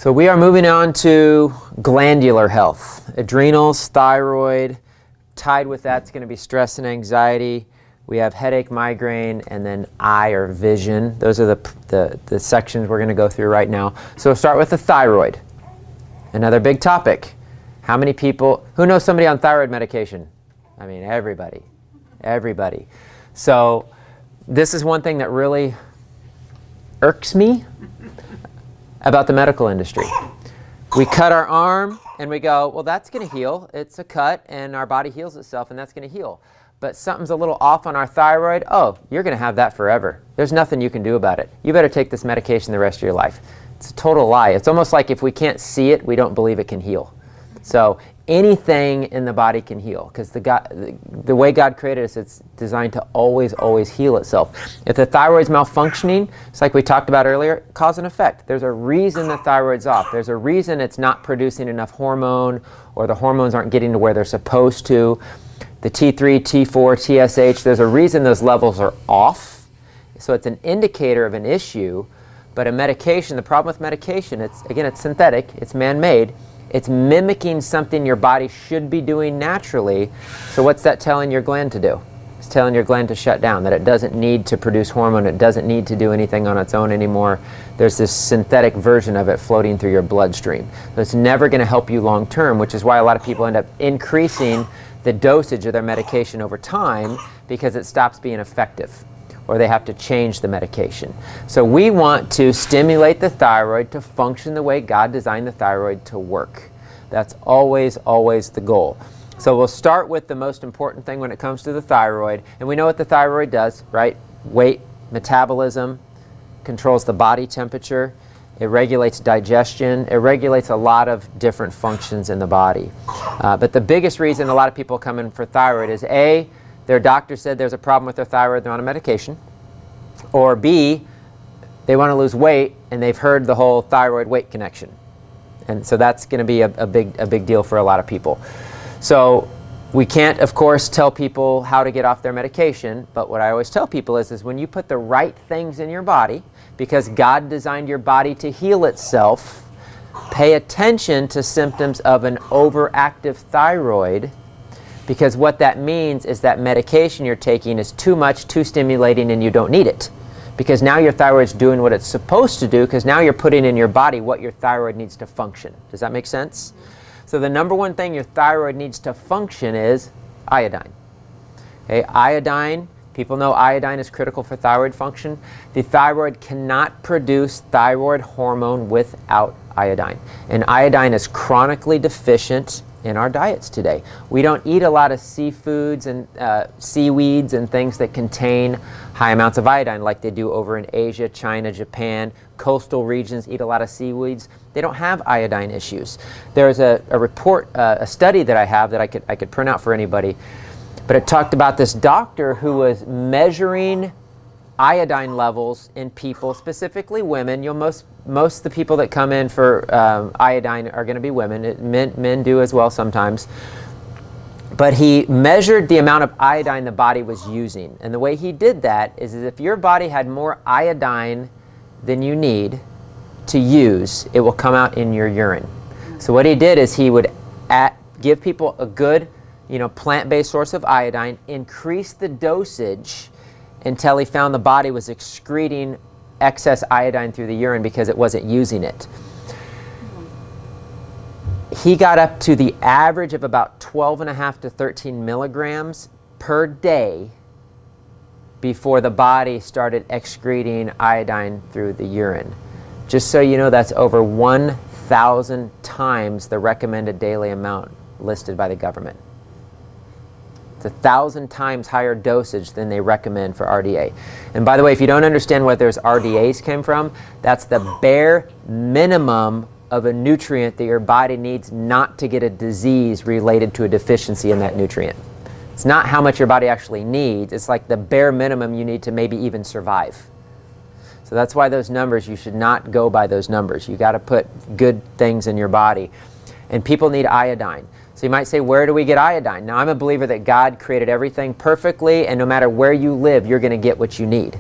So we are moving on to glandular health. Adrenals, thyroid, tied with that's going to be stress and anxiety. We have headache, migraine, and then eye or vision. Those are the sections we're going to go through right now. So we'll start with the thyroid. Another big topic. How many people, who knows somebody on thyroid medication? I mean, everybody. Everybody. So this is one thing that really irks me about the medical industry. We cut our arm and we go, well, that's going to heal. It's a cut and our body heals itself and that's going to heal. But something's a little off on our thyroid. Oh, you're going to have that forever. There's nothing you can do about it. You better take this medication the rest of your life. It's a total lie. It's almost like if we can't see it, we don't believe it can heal. So anything in the body can heal because the way God created us, it's designed to always, always heal itself. If the thyroid's malfunctioning, it's like we talked about earlier, cause and effect. There's a reason the thyroid's off. There's a reason it's not producing enough hormone or the hormones aren't getting to where they're supposed to. The T3, T4, TSH, there's a reason those levels are off. So it's an indicator of an issue. But a medication, the problem with medication, it's synthetic, it's man-made. It's mimicking something your body should be doing naturally. So what's that telling your gland to do? It's telling your gland to shut down, that it doesn't need to produce hormone, it doesn't need to do anything on its own anymore. There's this synthetic version of it floating through your bloodstream. So it's never going to help you long term, which is why a lot of people end up increasing the dosage of their medication over time because it stops being effective, or they have to change the medication. So we want to stimulate the thyroid to function the way God designed the thyroid to work. That's always, always the goal. So we'll start with the most important thing when it comes to the thyroid. And we know what the thyroid does, right? Weight, metabolism, controls the body temperature. It regulates digestion. It regulates a lot of different functions in the body. But the biggest reason a lot of people come in for thyroid is A, their doctor said there's a problem with their thyroid, they're on a medication. Or B, they want to lose weight and they've heard the whole thyroid weight connection. And so that's going to be a big deal for a lot of people. So we can't, of course, tell people how to get off their medication, but what I always tell people is when you put the right things in your body, because God designed your body to heal itself, pay attention to symptoms of an overactive thyroid, because what that means is that medication you're taking is too much, too stimulating, and you don't need it. Because now your thyroid's doing what it's supposed to do, because now you're putting in your body what your thyroid needs to function. Does that make sense? So the number one thing your thyroid needs to function is iodine. Okay, iodine, people know iodine is critical for thyroid function. The thyroid cannot produce thyroid hormone without iodine. And iodine is chronically deficient in our diets today. We don't eat a lot of seafoods and seaweeds and things that contain high amounts of iodine like they do over in Asia, China, Japan. Coastal regions eat a lot of seaweeds. They don't have iodine issues. There's a report, a study that I have that I could print out for anybody, but it talked about this doctor who was measuring iodine levels in people, specifically women. Most of the people that come in for iodine are going to be women. Men do as well sometimes. But he measured the amount of iodine the body was using. And the way he did that is if your body had more iodine than you need to use, it will come out in your urine. So what he did is he would give people a good, plant-based source of iodine, increase the dosage until he found the body was excreting excess iodine through the urine because it wasn't using it. He got up to the average of about 12.5 to 13 milligrams per day before the body started excreting iodine through the urine. Just so you know, that's over 1,000 times the recommended daily amount listed by the government. It's 1,000 times higher dosage than they recommend for RDA. And by the way, if you don't understand where those RDAs came from, that's the bare minimum of a nutrient that your body needs not to get a disease related to a deficiency in that nutrient. It's not how much your body actually needs, it's like the bare minimum you need to maybe even survive. So that's why those numbers, you should not go by those numbers. You got to put good things in your body. And people need iodine. So you might say, where do we get iodine? Now, I'm a believer that God created everything perfectly, and no matter where you live, you're going to get what you need.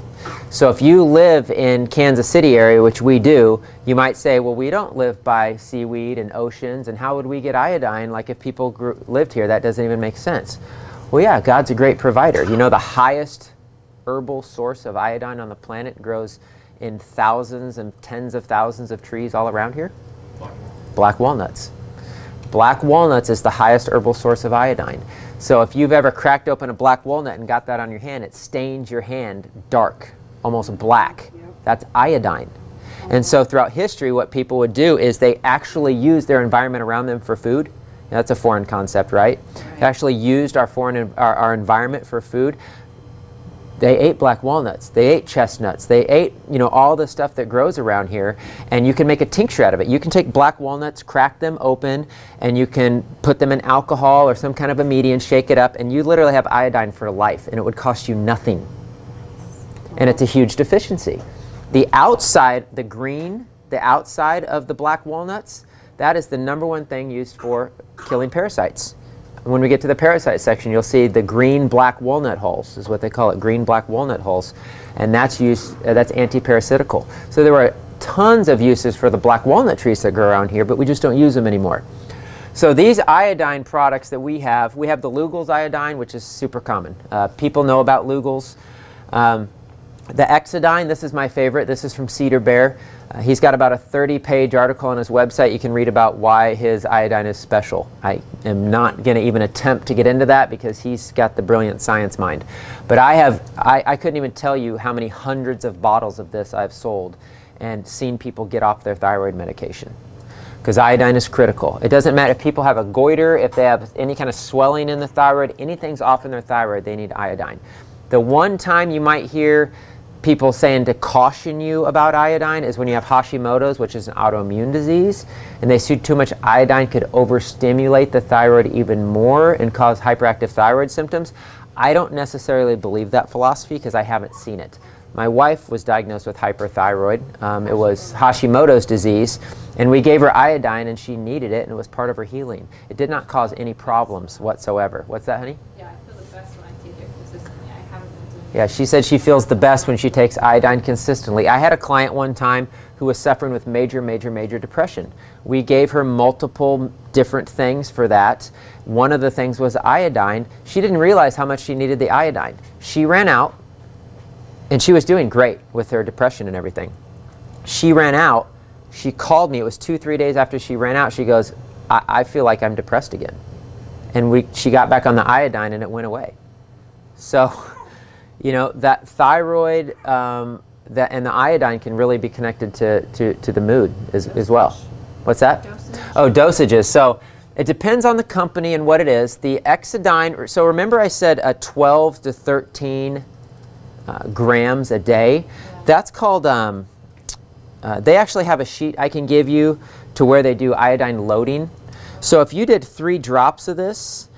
So if you live in Kansas City area, which we do, you might say, well, we don't live by seaweed and oceans, and how would we get iodine like if people lived here? That doesn't even make sense. Well, yeah, God's a great provider. You know, the highest herbal source of iodine on the planet grows in thousands and tens of thousands of trees all around here? Black walnuts. Black walnuts is the highest herbal source of iodine. So if you've ever cracked open a black walnut and got that on your hand, it stains your hand dark, almost black. That's iodine. And so throughout history, what people would do is they actually use their environment around them for food. Now, that's a foreign concept, right? They actually used our environment for food. They ate black walnuts, they ate chestnuts, they ate, you know, all the stuff that grows around here, and you can make a tincture out of it. You can take black walnuts, crack them open, and you can put them in alcohol or some kind of a media and shake it up, and you literally have iodine for life, and it would cost you nothing. And it's a huge deficiency. The outside, the green, the outside of the black walnuts, that is the #1 thing used for killing parasites. When we get to the parasite section, you'll see the green black walnut hulls is what they call it, green black walnut hulls, and that's used. That's anti-parasitical. So there are tons of uses for the black walnut trees that grow around here, but we just don't use them anymore. So these iodine products that we have the Lugol's iodine, which is super common. People know about Lugol's. The Exodine, this is my favorite. This is from Cedar Bear. He's got about a 30-page article on his website. You can read about why his iodine is special. I am not going to even attempt to get into that because he's got the brilliant science mind. But I couldn't even tell you how many hundreds of bottles of this I've sold and seen people get off their thyroid medication. Because iodine is critical. It doesn't matter if people have a goiter, if they have any kind of swelling in the thyroid, anything's off in their thyroid, they need iodine. The one time you might hear people saying to caution you about iodine is when you have Hashimoto's, which is an autoimmune disease, and they see too much iodine could overstimulate the thyroid even more and cause hyperactive thyroid symptoms. I don't necessarily believe that philosophy because I haven't seen it. My wife was diagnosed with hyperthyroid. It was Hashimoto's disease, and we gave her iodine and she needed it and it was part of her healing. It did not cause any problems whatsoever. What's that, honey? Yeah, I feel the best when I take it consistently. I haven't been doing Yeah, she said she feels the best when she takes iodine consistently. I had a client one time who was suffering with major depression. We gave her multiple different things for that. One of the things was iodine. She didn't realize how much she needed the iodine. She ran out, and she was doing great with her depression and everything. She ran out. She called me. It was 2-3 days after she ran out. She goes, I feel like I'm depressed again. And she got back on the iodine and it went away. So, you know, that thyroid and the iodine can really be connected to the mood as well. What's that? Dosage. Oh, dosages. So it depends on the company and what it is. The Exodine, so remember I said 12 to 13 grams a day. Yeah. That's called, they actually have a sheet I can give you to where they do iodine loading. So if you did 3 drops of this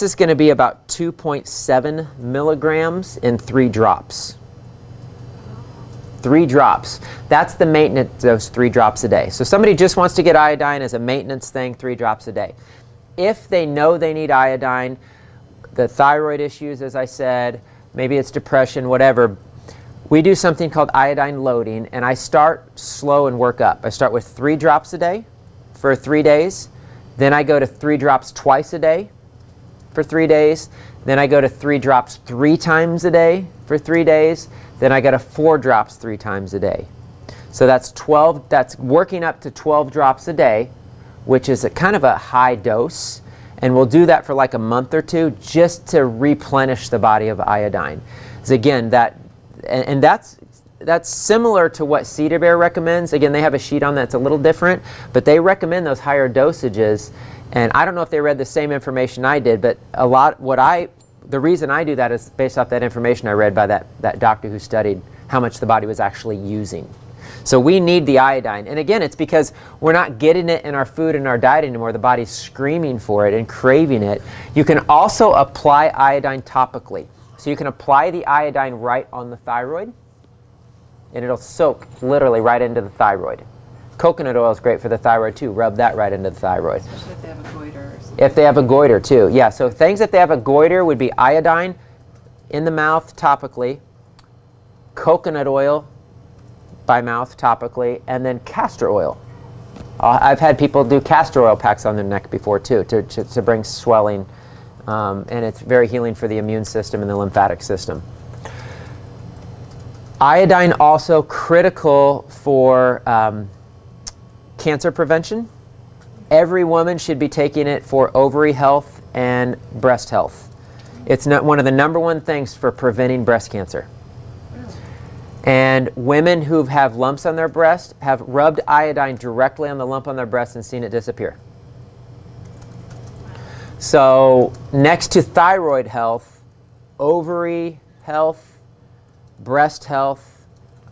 is going to be about 2.7 milligrams in 3 drops. 3 drops. That's the maintenance dose, 3 drops a day. So somebody just wants to get iodine as a maintenance thing, 3 drops a day. If they know they need iodine, the thyroid issues, as I said, maybe it's depression, whatever, we do something called iodine loading, and I start slow and work up. I start with 3 drops a day for 3 days. Then I go to 3 drops twice a day for 3 days. Then I go to 3 drops 3 times a day for 3 days. Then I go to 4 drops 3 times a day. So that's 12, that's working up to 12 drops a day, which is a kind of a high dose. And we'll do that for like a month or 2 just to replenish the body of iodine. So again, that's similar to what Cedar Bear recommends. Again, they have a sheet on that's a little different, but they recommend those higher dosages. And I don't know if they read the same information I did, but the reason I do that is based off that information I read by that doctor who studied how much the body was actually using. So we need the iodine. And again, it's because we're not getting it in our food and our diet anymore. The body's screaming for it and craving it. You can also apply iodine topically. So you can apply the iodine right on the thyroid, and it'll soak literally right into the thyroid. Coconut oil is great for the thyroid too. Rub that right into the thyroid. Especially if they have a goiter or something. If they have a goiter too, yeah. So things if they have a goiter would be iodine in the mouth topically, coconut oil by mouth topically, and then castor oil. I've had people do castor oil packs on their neck before too, to bring swelling, and it's very healing for the immune system and the lymphatic system. Iodine also critical for cancer prevention. Every woman should be taking it for ovary health and breast health. It's not one of the #1 things for preventing breast cancer. And women who have lumps on their breast have rubbed iodine directly on the lump on their breast and seen it disappear. So next to thyroid health, ovary health, breast health,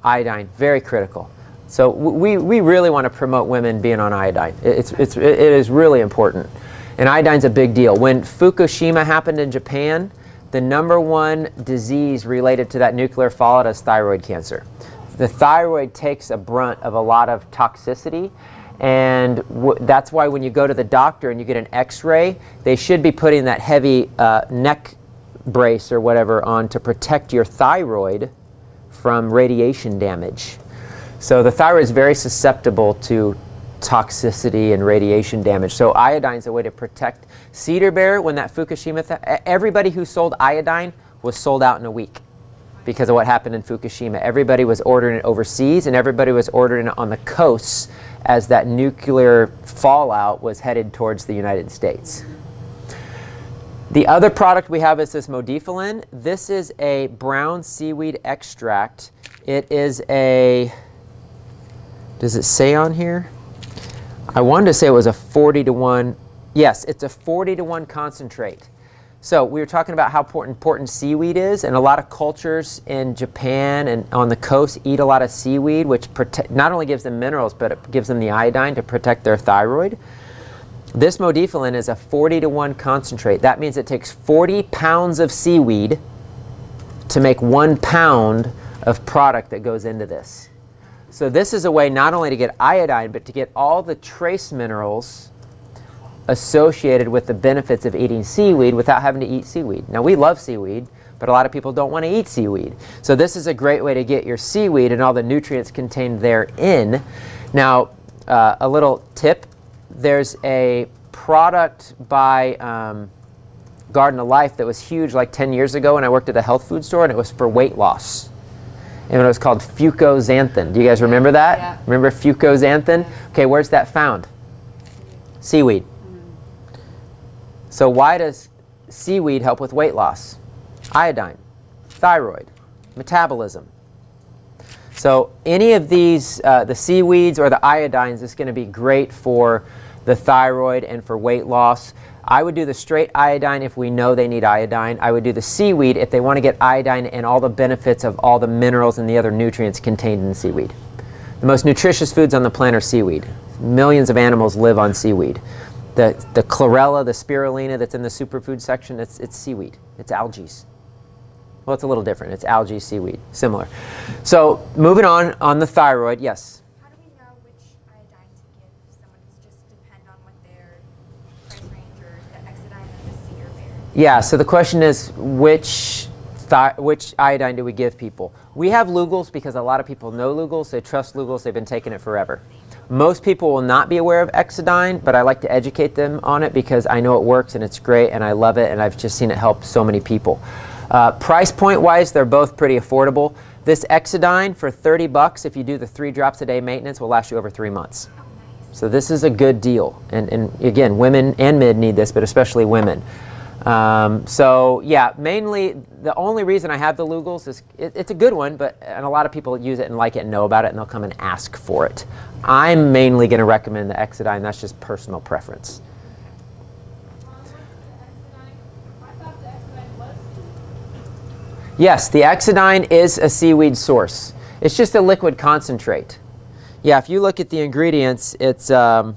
iodine, very critical. So we really want to promote women being on iodine. It is really important. And iodine's a big deal. When Fukushima happened in Japan, the #1 disease related to that nuclear fallout is thyroid cancer. The thyroid takes a brunt of a lot of toxicity, and that's why when you go to the doctor and you get an x-ray, they should be putting that heavy neck brace or whatever on to protect your thyroid from radiation damage. So the thyroid is very susceptible to toxicity and radiation damage. So iodine is a way to protect. Cedar Bear, when that Fukushima, everybody who sold iodine was sold out in a week because of what happened in Fukushima. Everybody was ordering it overseas, and everybody was ordering it on the coasts as that nuclear fallout was headed towards the United States. The other product we have is this Modiphelin. This is a brown seaweed extract. It is a, does it say on here? I wanted to say it was a 40-to-1. Yes, it's a 40-to-1 concentrate. So we were talking about how important seaweed is, and a lot of cultures in Japan and on the coast eat a lot of seaweed, which not only gives them minerals, but it gives them the iodine to protect their thyroid. This Modiphelin is a 40-to-1 concentrate. That means it takes 40 pounds of seaweed to make 1 pound of product that goes into this. So this is a way not only to get iodine, but to get all the trace minerals associated with the benefits of eating seaweed without having to eat seaweed. Now, we love seaweed, but a lot of people don't want to eat seaweed. So this is a great way to get your seaweed and all the nutrients contained therein. Now, a little tip, there's a product by Garden of Life that was huge like 10 years ago when I worked at a health food store, and it was for weight loss. And it was called fucoxanthin. Do you guys remember that? Yeah. Remember fucoxanthin? Yeah. Okay, where's that found? Seaweed. So why does seaweed help with weight loss? Iodine, thyroid, metabolism. So any of these, the seaweeds or the iodines, is going to be great for the thyroid and for weight loss. I would do the straight iodine if we know they need iodine. I would do the seaweed if they want to get iodine and all the benefits of all the minerals and the other nutrients contained in seaweed. The most nutritious foods on the planet are seaweed. Millions of animals live on seaweed. The chlorella, the spirulina that's in the superfood section, it's seaweed. It's algae. Well, it's a little different. It's algae, seaweed, similar. So moving on the thyroid, yes? How do we know which iodine to give someone? Does it just depend on what their price range, or the Exodine or the Cedar Bear? Yeah, so the question is which iodine do we give people? We have Lugol's because a lot of people know Lugol's. They trust Lugol's. They've been taking it forever. Most people will not be aware of Exodine, but I like to educate them on it because I know it works and it's great and I love it, and I've just seen it help so many people. Price point wise, they're both pretty affordable. This Exodine for $30, if you do the 3 drops a day maintenance, will last you over 3 months. Oh, nice. So this is a good deal. And again, women and men need this, but especially women. So yeah, mainly the only reason I have the Lugol's is it's a good one, and a lot of people use it and like it and know about it, and they'll come and ask for it. I'm mainly going to recommend the Exodine. That's just personal preference. Yes, the Exodine is a seaweed source. It's just a liquid concentrate. Yeah, if you look at the ingredients, it's I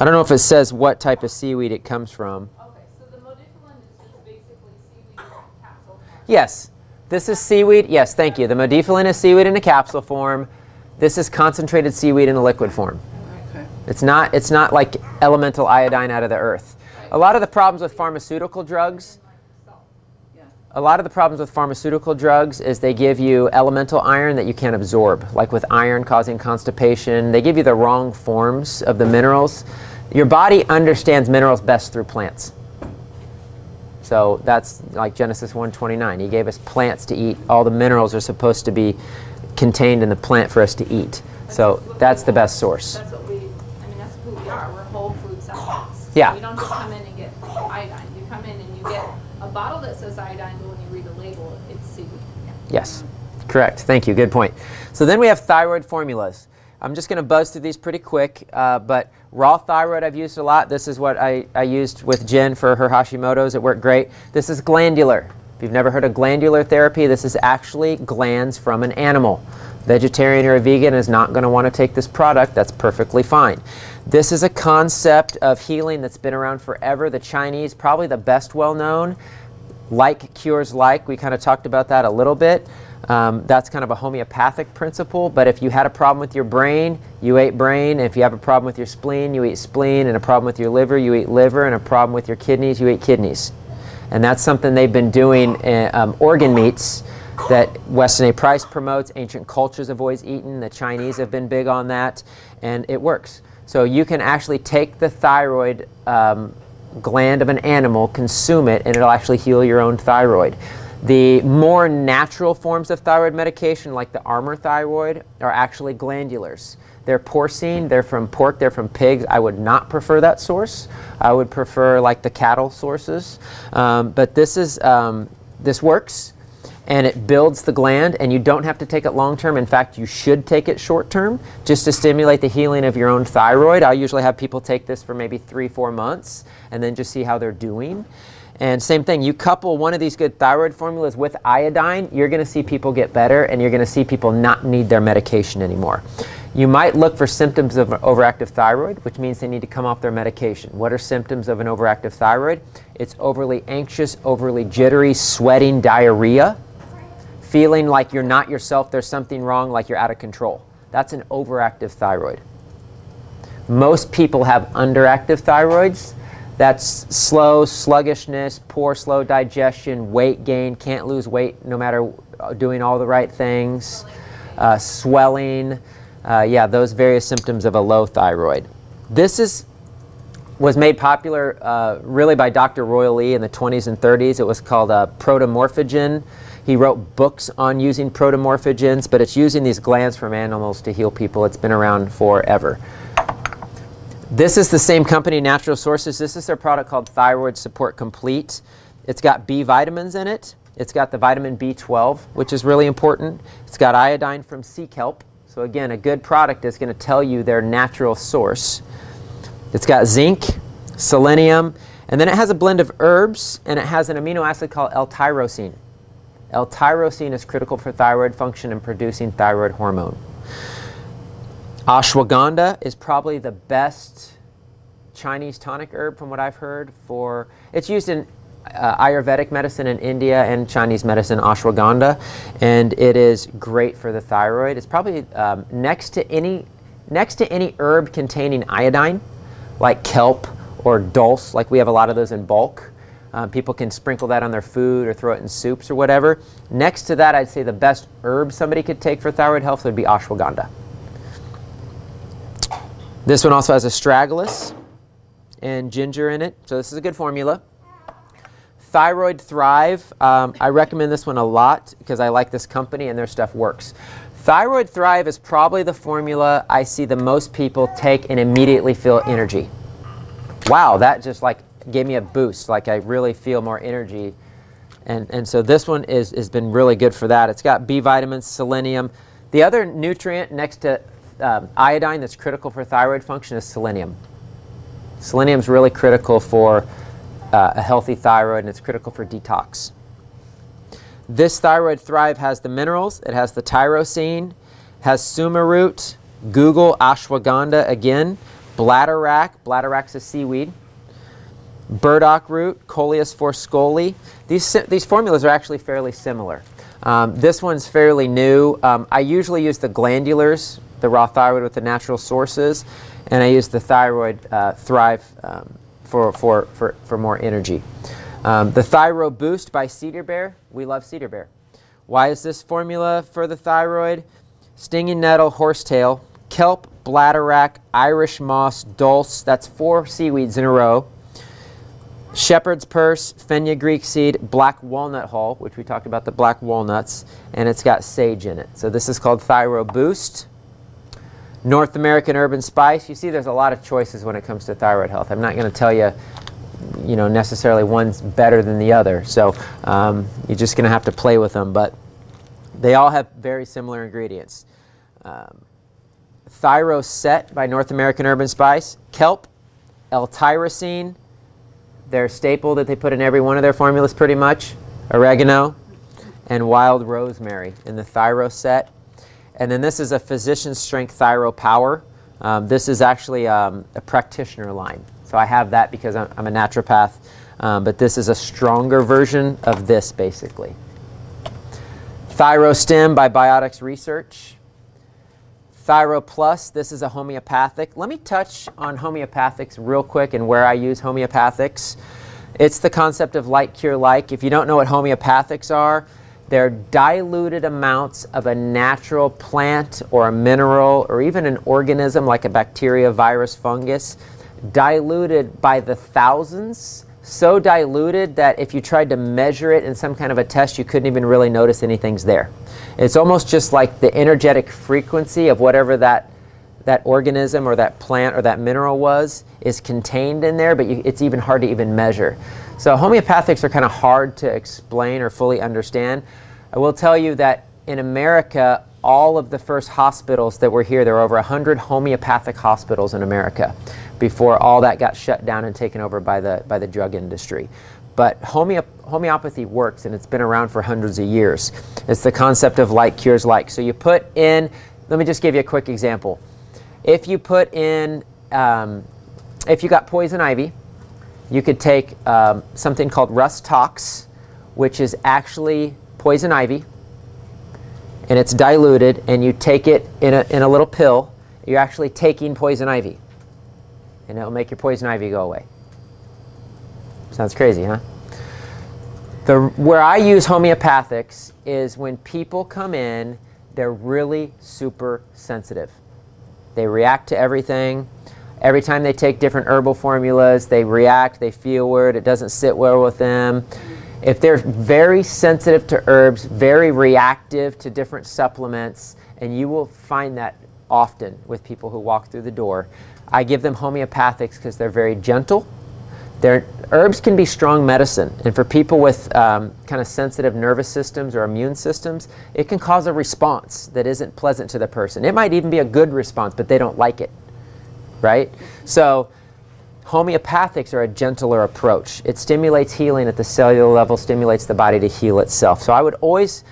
don't know if it says what type of seaweed it comes from. Okay, so the Modiphelin is just basically seaweed in a capsule form. Yes, this is seaweed. Yes, thank you. The Modiphelin is seaweed in a capsule form. This is concentrated seaweed in a liquid form. Okay. It's not like elemental iodine out of the earth. A lot of the problems with pharmaceutical drugs, A lot of the problems with pharmaceutical drugs is they give you elemental iron that you can't absorb, like with iron causing constipation. They give you the wrong forms of the minerals. Your body understands minerals best through plants. So that's like Genesis 1:29. He gave us plants to eat. All the minerals are supposed to be contained in the plant for us to eat. So that's the best source. That's what that's who we are. We're whole food supplements. Yeah. You don't just come in and get iodine. You come in and you get a bottle that says iodine, but when you read the label, it's seaweed. Yes, correct. Thank you. Good point. So then we have thyroid formulas. I'm just going to buzz through these pretty quick, but raw thyroid I've used a lot. This is what I used with Jen for her Hashimoto's. It worked great. This is glandular. If you've never heard of glandular therapy, this is actually glands from an animal. Vegetarian or a vegan is not going to want to take this product. That's perfectly fine. This is a concept of healing that's been around forever. The Chinese, probably the best well-known. Like cures like. We kind of talked about that a little bit. That's kind of a homeopathic principle, but if you had a problem with your brain, you ate brain. If you have a problem with your spleen, you eat spleen, and a problem with your liver, you eat liver, and a problem with your kidneys, you eat kidneys. And that's something they've been doing in organ meats that Weston A. Price promotes. Ancient cultures have always eaten. The Chinese have been big on that, and it works. So you can actually take the thyroid gland of an animal, consume it, and it'll actually heal your own thyroid. The more natural forms of thyroid medication, like the Armour thyroid, are actually glandulars. They're porcine, they're from pork, they're from pigs. I would not prefer that source. I would prefer like the cattle sources. But this works, and it builds the gland, and you don't have to take it long term. In fact, you should take it short term just to stimulate the healing of your own thyroid. I usually have people take this for maybe 3-4 months and then just see how they're doing. And same thing, you couple one of these good thyroid formulas with iodine, you're going to see people get better, and you're going to see people not need their medication anymore. You might look for symptoms of overactive thyroid, which means they need to come off their medication. What are symptoms of an overactive thyroid? It's overly anxious, overly jittery, sweating, diarrhea, feeling like you're not yourself, there's something wrong, like you're out of control. That's an overactive thyroid. Most people have underactive thyroids. That's slow sluggishness, poor slow digestion, weight gain, can't lose weight no matter doing all the right things, swelling, those various symptoms of a low thyroid. This was made popular really by Dr. Roy Lee in the 20s and 30s. It was called protomorphogen. He wrote books on using protomorphogens, but it's using these glands from animals to heal people. It's been around forever. This is the same company, Natural Sources. This is their product called Thyroid Support Complete. It's got B vitamins in it. It's got the vitamin B12, which is really important. It's got iodine from sea kelp. So again, a good product is going to tell you their natural source. It's got zinc, selenium, and then it has a blend of herbs, and it has an amino acid called L-tyrosine. L-tyrosine is critical for thyroid function and producing thyroid hormone. Ashwagandha is probably the best Chinese tonic herb from what I've heard. It's used in Ayurvedic medicine in India and Chinese medicine, ashwagandha, and it is great for the thyroid. It's probably next to any herb containing iodine, like kelp or dulse, like we have a lot of those in bulk. People can sprinkle that on their food or throw it in soups or whatever. Next to that, I'd say the best herb somebody could take for thyroid health would be ashwagandha. This one also has astragalus and ginger in it, so this is a good formula. Thyroid Thrive, I recommend this one a lot because I like this company and their stuff works. Thyroid Thrive is probably the formula I see the most people take and immediately feel energy. Wow, that just like gave me a boost, like I really feel more energy. And so this one has been really good for that. It's got B vitamins, selenium. The other nutrient next to iodine that's critical for thyroid function is selenium. Selenium is really critical for a healthy thyroid, and it's critical for detox. This Thyroid Thrive has the minerals. It has the tyrosine, has suma root, Google ashwagandha again, bladderwrack's a seaweed, burdock root, Coleus forscoli. These formulas are actually fairly similar. This one's fairly new. I usually use the glandulars, the raw thyroid with the natural sources, and I use the Thyroid Thrive for more energy. The Thyroid Boost by Cedar Bear. We love Cedar Bear. Why is this formula for the thyroid? Stinging nettle, horsetail, kelp, bladderwrack, Irish moss, dulse. That's 4 seaweeds in a row. Shepherd's purse, fenugreek seed, black walnut hull, which we talked about the black walnuts, and it's got sage in it. So this is called Thyroid Boost. North American Herb and Spice. You see there's a lot of choices when it comes to thyroid health. I'm not going to tell you, necessarily one's better than the other. So you're just going to have to play with them, but they all have very similar ingredients. Thyroset by North American Herb and Spice, kelp, L-tyrosine, their staple that they put in every one of their formulas pretty much, oregano, and wild rosemary in the Thyroset. And then this is a physician strength Thyro Power. This is actually a practitioner line. So I have that because I'm a naturopath, but this is a stronger version of this basically. Thyrostim by Biotics Research. Thyro Plus, this is a homeopathic. Let me touch on homeopathics real quick and where I use homeopathics. It's the concept of like, cure, like. If you don't know what homeopathics are, they're diluted amounts of a natural plant or a mineral or even an organism like a bacteria, virus, fungus, diluted by the thousands, so diluted that if you tried to measure it in some kind of a test, you couldn't even really notice anything's there. It's almost just like the energetic frequency of whatever that organism or that plant or that mineral was is contained in there, but it's even hard to even measure. So homeopathics are kind of hard to explain or fully understand. I will tell you that in America, all of the first hospitals that were here, there were over 100 homeopathic hospitals in America before all that got shut down and taken over by the drug industry. But homeopathy works, and it's been around for hundreds of years. It's the concept of like cures like. So you put in, let me just give you a quick example. If you put in, if you got poison ivy, you could take something called Rust Tox, which is actually poison ivy, and it's diluted, and you take it in a little pill. You're actually taking poison ivy, and it'll make your poison ivy go away. Sounds crazy, huh? Where I use homeopathics is when people come in, they're really super sensitive. They react to everything. Every time they take different herbal formulas, they react, they feel weird, it doesn't sit well with them. If they're very sensitive to herbs, very reactive to different supplements, and you will find that often with people who walk through the door, I give them homeopathics because they're very gentle. Herbs can be strong medicine, and for people with kind of sensitive nervous systems or immune systems, it can cause a response that isn't pleasant to the person. It might even be a good response, but they don't like it, right? So homeopathics are a gentler approach. It stimulates healing at the cellular level, stimulates the body to heal itself. So I would always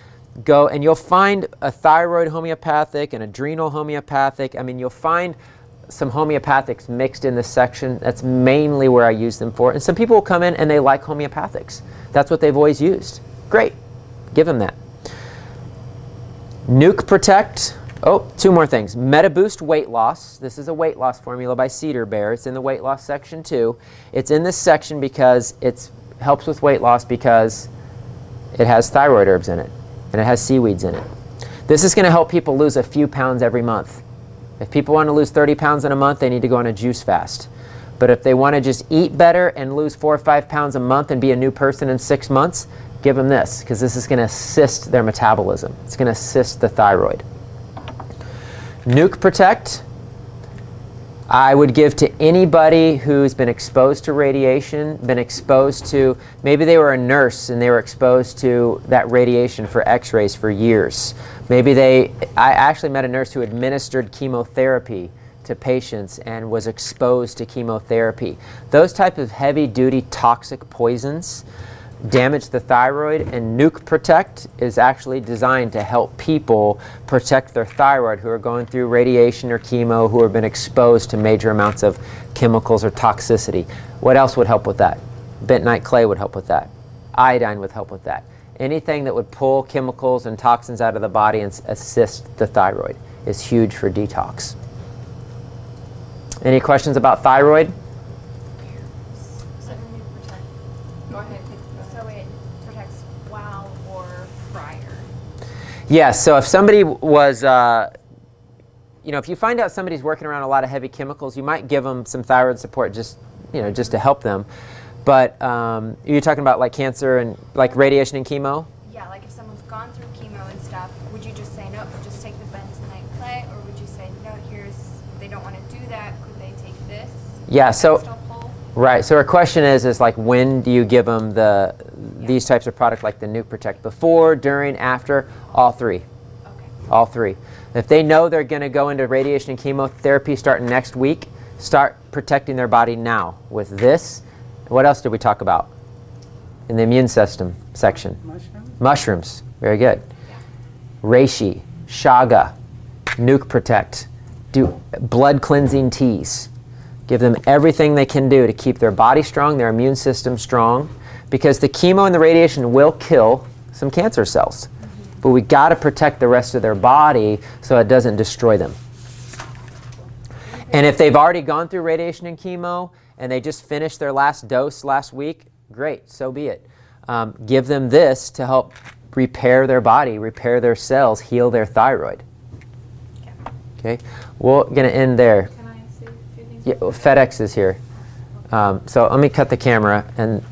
go, and you'll find a thyroid homeopathic, an adrenal homeopathic. I mean, you'll find some homeopathics mixed in this section. That's mainly where I use them for. And some people will come in and they like homeopathics. That's what they've always used. Great. Give them that. Nuke Protect. Oh, 2 more things. MetaBoost Weight Loss. This is a weight loss formula by Cedar Bear. It's in the weight loss section too. It's in this section because it helps with weight loss because it has thyroid herbs in it and it has seaweeds in it. This is going to help people lose a few pounds every month. If people want to lose 30 pounds in a month, they need to go on a juice fast. But if they want to just eat better and lose 4 or 5 pounds a month and be a new person in 6 months, give them this, because this is going to assist their metabolism. It's going to assist the thyroid. Nuke Protect, I would give to anybody who's been exposed to radiation, been exposed to, maybe they were a nurse and they were exposed to that radiation for x-rays for years. I actually met a nurse who administered chemotherapy to patients and was exposed to chemotherapy. Those type of heavy-duty toxic poisons damage the thyroid, and Nuke Protect is actually designed to help people protect their thyroid who are going through radiation or chemo, who have been exposed to major amounts of chemicals or toxicity. What else would help with that? Bentonite clay would help with that. Iodine would help with that. Anything that would pull chemicals and toxins out of the body and assist the thyroid is huge for detox. Any questions about thyroid? Go ahead. Yeah, so if somebody was, if you find out somebody's working around a lot of heavy chemicals, you might give them some thyroid support just to help them. But you're talking about like cancer and like radiation and chemo? Yeah, like if someone's gone through chemo and stuff, would you just say, no, just take the bentonite clay? Or would you say, no, they don't want to do that, could they take this? Yeah, Is so, that still pull? right, so our question is like when do you give them these types of products like the Nuke Protect? Before, during, after? All three. Okay. All three. If they know they're going to go into radiation and chemotherapy starting next week, start protecting their body now with this. What else did we talk about in the immune system section? Mushrooms? Mushrooms. Very good. Yeah. Reishi, Chaga, Nuke Protect. Do blood cleansing teas. Give them everything they can do to keep their body strong, their immune system strong, because the chemo and the radiation will kill some cancer cells. But we got to protect the rest of their body so it doesn't destroy them. And if they've already gone through radiation and chemo and they just finished their last dose last week, great, so be it. Give them this to help repair their body, repair their cells, heal their thyroid. Okay, we're going to end there. Can I say a few things? Yeah, FedEx is here. So let me cut the camera and